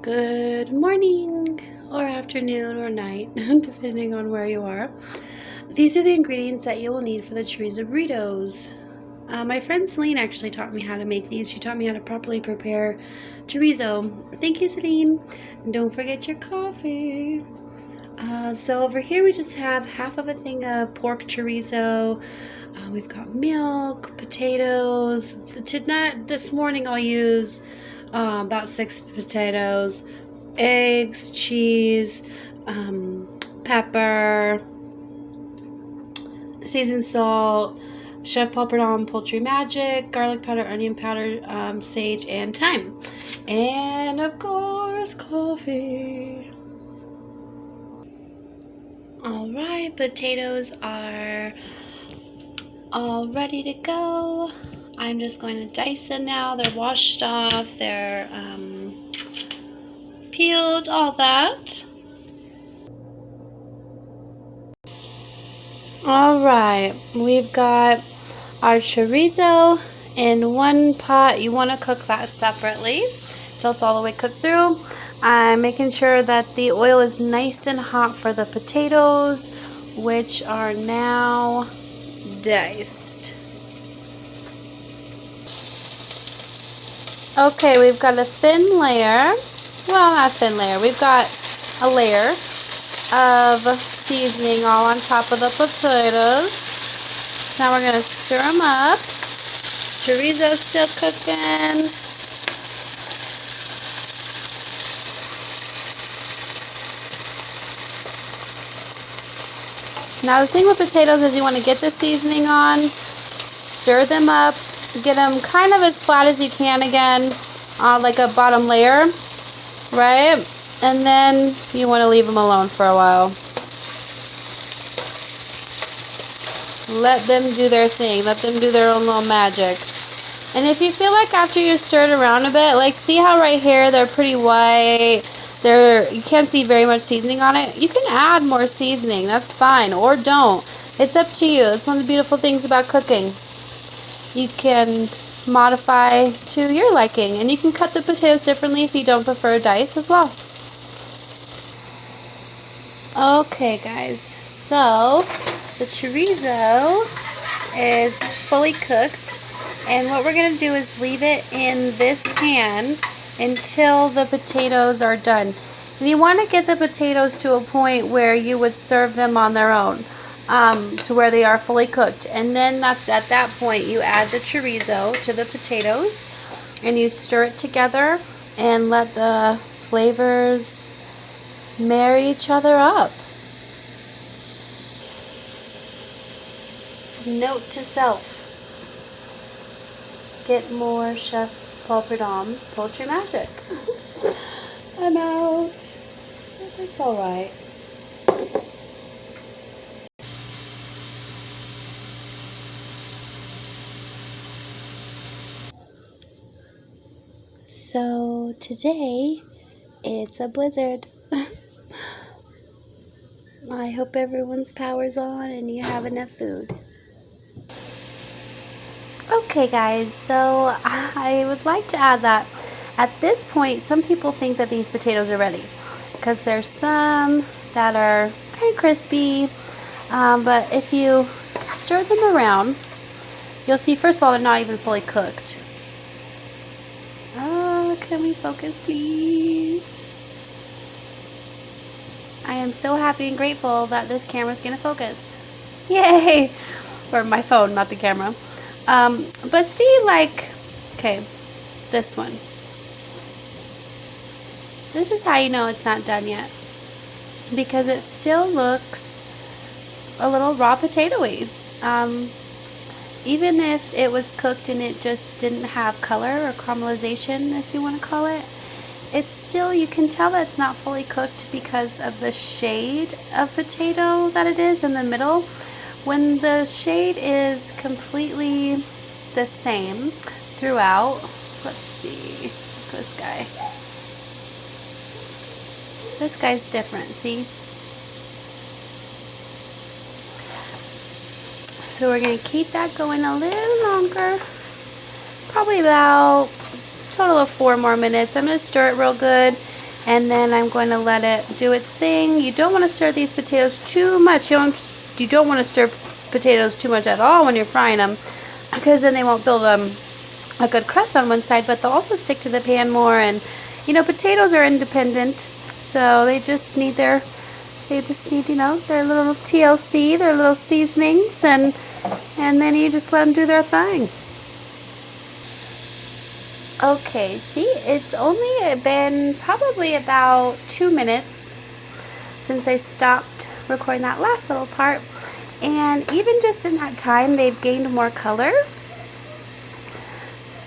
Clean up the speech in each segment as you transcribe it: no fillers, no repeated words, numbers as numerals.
Good morning or afternoon or night, depending on where you are. These are the ingredients that you will need for the chorizo burritos. My friend Celine actually taught me how to make these. She taught me how to properly prepare chorizo. Thank you, Celine. And don't forget your coffee. So over here we just have half of a thing of pork chorizo. We've got milk, potatoes. This morning I'll use about 6 potatoes, eggs, cheese, pepper, seasoned salt, chef paprikam, poultry magic, garlic powder, onion powder, sage, and thyme. And of course, coffee. Alright, potatoes are all ready to go. I'm just going to dice them now. They're washed off, they're peeled, all that. Alright, we've got our chorizo in one pot. You want to cook that separately till it's all the way cooked through. I'm making sure that the oil is nice and hot for the potatoes, which are now diced. Okay, we've got a thin layer. Well, not a thin layer. We've got a layer of seasoning all on top of the potatoes. Now we're going to stir them up. Chorizo's still cooking. Now the thing with potatoes is you want to get the seasoning on, stir them up, get them kind of as flat as you can again, like a bottom layer, right? And then you want to leave them alone for a while. Let them do their thing. Let them do their own little magic. And if you feel like after you stir it around a bit, like see how right here they're pretty white, you can't see very much seasoning on it. You can add more seasoning. That's fine. Or don't. It's up to you. It's one of the beautiful things about cooking. You can modify to your liking. And you can cut the potatoes differently if you don't prefer dice as well. Okay, guys. So the chorizo is fully cooked. And what we're going to do is leave it in this pan until the potatoes are done. And you want to get the potatoes to a point where you would serve them on their own, to where they are fully cooked. And then at that point you add the chorizo to the potatoes and you stir it together and let the flavors marry each other up. Note to self: get more Chef Paprikam Poultry Magic. I'm out. It's alright. So today it's a blizzard. I hope everyone's power's on and you have enough food. Okay guys, so I would like to add that at this point some people think that these potatoes are ready because there's some that are very crispy, but if you stir them around you'll see first of all they're not even fully cooked. Oh, can we focus please? I am so happy and grateful that this camera's gonna focus. Yay! Or my phone, not the camera. But see, like, okay, this one. This is how you know it's not done yet. Because it still looks a little raw potato-y. Even if it was cooked and it just didn't have color or caramelization, if you want to call it, it's still, you can tell that it's not fully cooked because of the shade of potato that it is in the middle. When the shade is completely the same throughout, let's see, this guy. This guy's different, see? So we're going to keep that going a little longer, probably about a total of 4 more minutes. I'm going to stir it real good. And then I'm going to let it do its thing. You don't want to stir these potatoes too much. You don't want to stir potatoes too much at all when you're frying them, because then they won't build a good crust on one side, but they'll also stick to the pan more. And you know, potatoes are independent, so they just need their their little TLC, their little seasonings, and then you just let them do their thing. Okay, see, it's only been probably about 2 minutes since I stopped recording that last little part, and even just in that time, they've gained more color.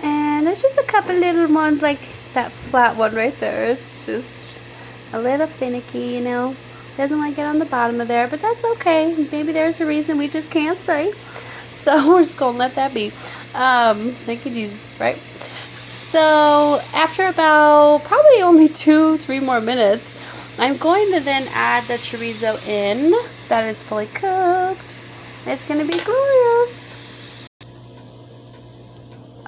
And there's just a couple little ones, like that flat one right there. It's just a little finicky, you know. Doesn't like it on the bottom of there, but that's okay. Maybe there's a reason we just can't say. So we're just gonna let that be. Thank you, Jesus, right? So after about probably only 2-3 more minutes, I'm going to then add the chorizo in. That is fully cooked. It's gonna be glorious.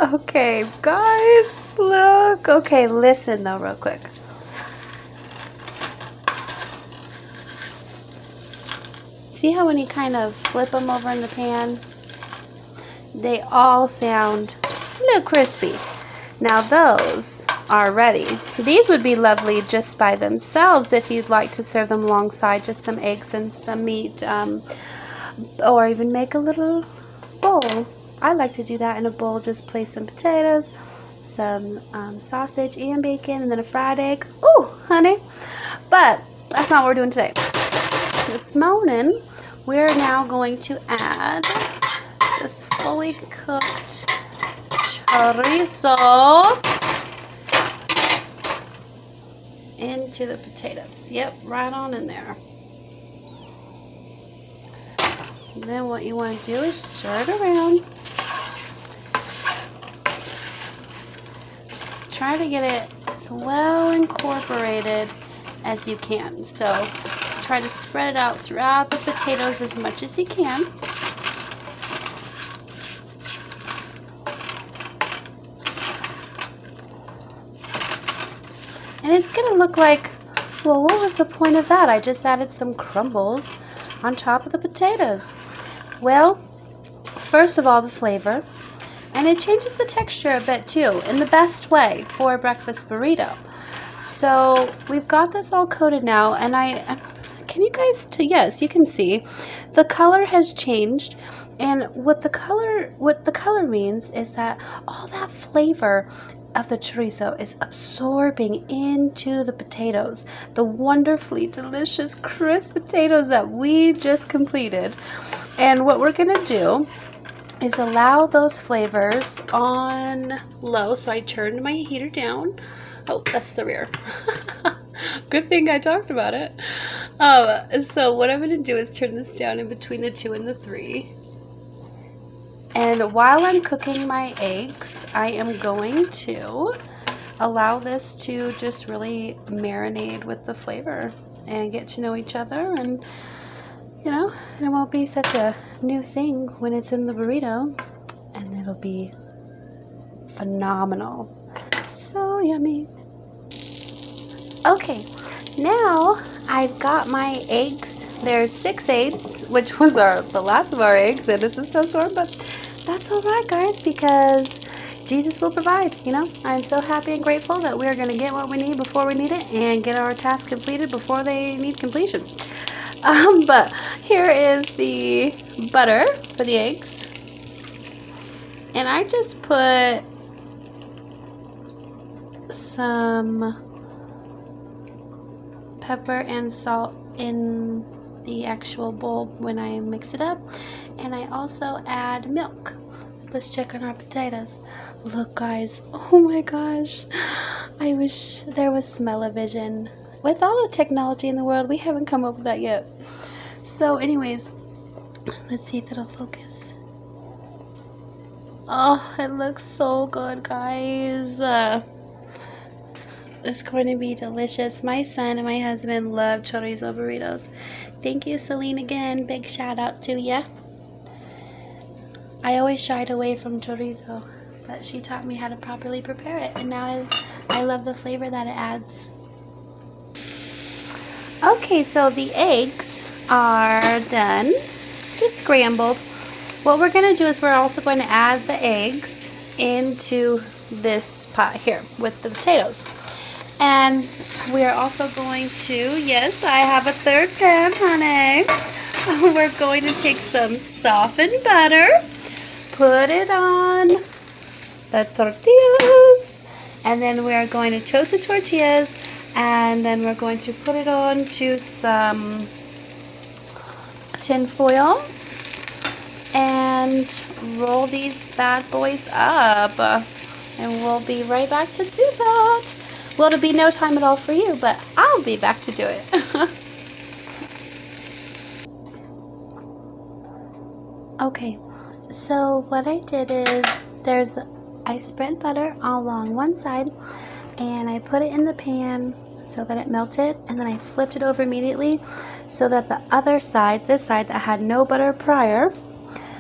Okay, guys, look. Okay, listen though, real quick. See how when you kind of flip them over in the pan, they all sound a little crispy. Now those are ready. These would be lovely just by themselves if you'd like to serve them alongside just some eggs and some meat, or even make a little bowl. I like to do that in a bowl. Just place some potatoes, some sausage and bacon, and then a fried egg. Ooh, honey. But that's not what we're doing today. This morning, we're now going to add this fully cooked chorizo into the potatoes. Yep, right on in there. And then what you want to do is stir it around. Try to get it as well incorporated as you can. So try to spread it out throughout the potatoes as much as you can. And it's going to look like, well, what was the point of that? I just added some crumbles on top of the potatoes. Well, first of all, the flavor. And it changes the texture a bit too, in the best way for a breakfast burrito. So we've got this all coated now, and can you guys, yes, you can see the color has changed. And what the color means is that all that flavor of the chorizo is absorbing into the potatoes, the wonderfully delicious crisp potatoes that we just completed. And what we're gonna do is allow those flavors on low. So I turned my heater down. Oh, that's the rear. Good thing I talked about it. So what I'm gonna do is turn this down in between the 2 and the 3. And while I'm cooking my eggs, I am going to allow this to just really marinate with the flavor and get to know each other, and you know, it won't be such a new thing when it's in the burrito, and it'll be phenomenal. So yummy. Okay, now I've got my eggs. There's 6 eggs, which was the last of our eggs, and it's a snowstorm, but that's all right, guys, because Jesus will provide. You know, I'm so happy and grateful that we're going to get what we need before we need it, and get our tasks completed before they need completion. But here is the butter for the eggs, and I just put some pepper and salt in the actual bowl when I mix it up, and I also add milk. Let's check on our potatoes. Look, guys, oh my gosh, I wish there was smell-o-vision. With all the technology in the world, we haven't come up with that yet. So anyways, let's see if it'll focus. Oh, it looks so good, guys. It's going to be delicious. My son and my husband love chorizo burritos. Thank you, Celine, again. Big shout out to ya. I always shied away from chorizo, but she taught me how to properly prepare it, and now I love the flavor that it adds. Okay, so the eggs are done, just scrambled. What we're going to do is we're also going to add the eggs into this pot here with the potatoes. And we are also going to, yes, I have a third pan, honey. We're going to take some softened butter, put it on the tortillas, and then we are going to toast the tortillas, and then we're going to put it on to some tin foil and roll these bad boys up. And we'll be right back to do that. Well, it'll be no time at all for you, but I'll be back to do it. Okay, so what I did is I spread butter all along one side and I put it in the pan so that it melted, and then I flipped it over immediately so that the other side, this side that had no butter prior,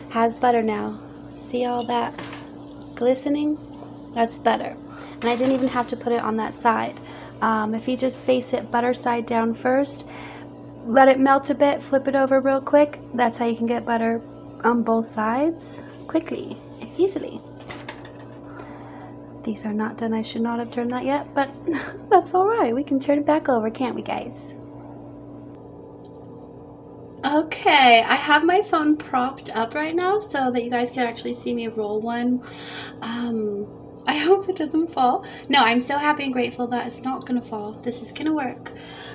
has butter now. See all that glistening? That's butter. And I didn't even have to put it on that side. If you just face it butter side down first, let it melt a bit, flip it over real quick, that's how you can get butter on both sides quickly and easily. These are not done. I should not have turned that yet, but that's alright. We can turn it back over, can't we, guys? Okay, I have my phone propped up right now so that you guys can actually see me roll one. I hope it doesn't fall. No, I'm so happy and grateful that it's not gonna fall. This is gonna work.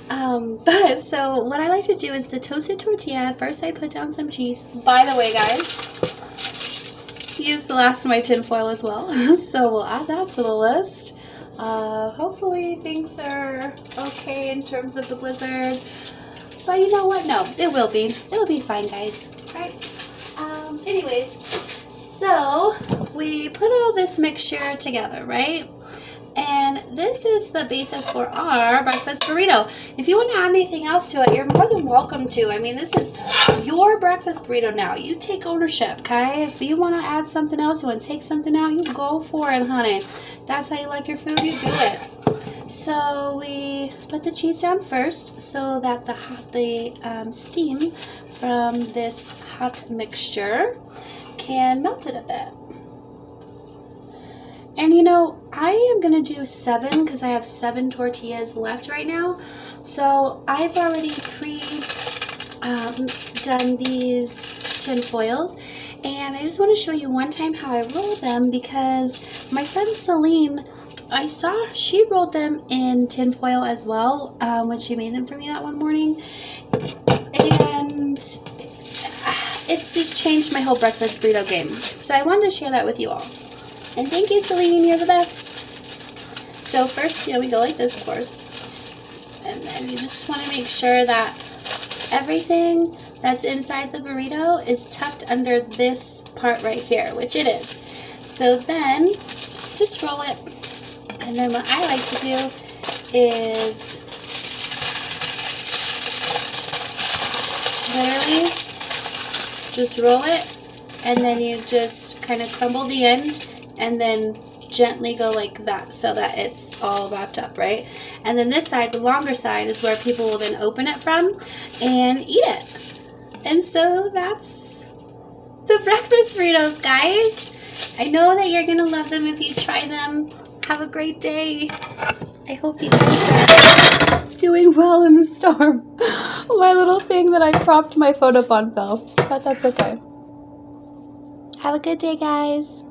But so what I like to do is the toasted tortilla. First I put down some cheese. By the way, guys, use the last of my tin foil as well. So we'll add that to the list. Hopefully things are okay in terms of the blizzard. But you know what? No, it will be. It'll be fine, guys. Right? Anyways, so we put all this mixture together, right? And this is the basis for our breakfast burrito. If you want to add anything else to it, you're more than welcome to. I mean, this is your breakfast burrito now. You take ownership, okay? If you want to add something else, you want to take something out, you go for it, honey. That's how you like your food, you do it. So we put the cheese down first so that the steam from this hot mixture can melt it a bit. And you know, I am going to do 7 because I have 7 tortillas left right now. So I've already done these tin foils. And I just want to show you one time how I roll them because my friend Celine, I saw she rolled them in tin foil as well when she made them for me that one morning. And it's just changed my whole breakfast burrito game. So I wanted to share that with you all. And thank you, Celine, you're the best. So first, you know, we go like this, of course. And then you just want to make sure that everything that's inside the burrito is tucked under this part right here, which it is. So then, just roll it. And then what I like to do is literally just roll it, and then you just kind of crumble the end, and then gently go like that so that it's all wrapped up, right? And then this side, the longer side, is where people will then open it from and eat it. And so that's the breakfast burritos, guys. I know that you're gonna love them if you try them. Have a great day. I hope you guys are doing well in the storm. My little thing that I propped my phone up on fell, but that's okay. Have a good day, guys.